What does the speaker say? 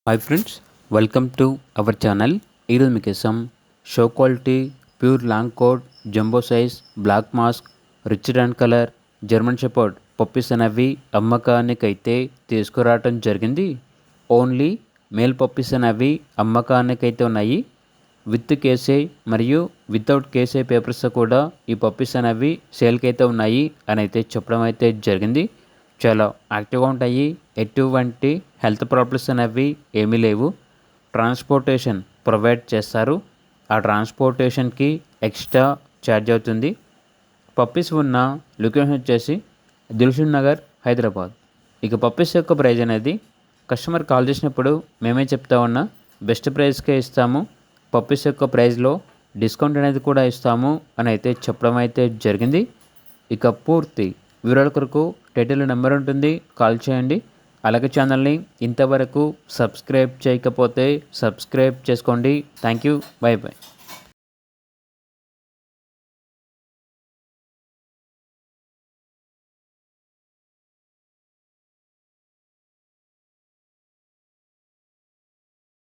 Hi friends, welcome to our channel. ఈరోజు మీకోసం show quality pure long coat jumbo size black mask rich and colour German shepherd puppies అనేవి అమ్మకానికైతే తీసుకురావటం జరిగింది. Only male puppies అనేవి అమ్మకానికైతే ఉన్నాయి. విత్ కేసే మరియు వితౌట్ కేసే పేపర్స్ కూడా ఈ పప్పీస్ అనేవి సేల్కి అయితే ఉన్నాయి అని అయితే చెప్పడం అయితే జరిగింది. చాలా యాక్టివ్గా ఉంటాయి. ఎటువంటి హెల్త్ ప్రాబ్లమ్స్ అనేవి ఏమీ లేవు. ట్రాన్స్పోర్టేషన్ ప్రొవైడ్ చేస్తారు. ఆ ట్రాన్స్పోర్టేషన్కి ఎక్స్ట్రా ఛార్జ్ అవుతుంది. పప్పీస్ ఉన్న లొకేషన్ వచ్చేసి దిల్సుఖ్ నగర్, హైదరాబాద్. ఇక పప్పీస్ యొక్క ప్రైజ్ అనేది కస్టమర్ కాల్ చేసినప్పుడు మేమే చెప్తా ఉన్నా బెస్ట్ ప్రైస్కే ఇస్తాము. పప్పీస్ యొక్క ప్రైస్లో డిస్కౌంట్ అనేది కూడా ఇస్తాము అని అయితే చెప్పడం అయితే జరిగింది. ఇక పూర్తి వివరాల కొరకు టైటిల్ నెంబర్ ఉంటుంది, కాల్ చేయండి. అలాగే ఛానల్ని ఇంతవరకు సబ్స్క్రైబ్ చేయకపోతే సబ్స్క్రైబ్ చేసుకోండి. Thank you, by by.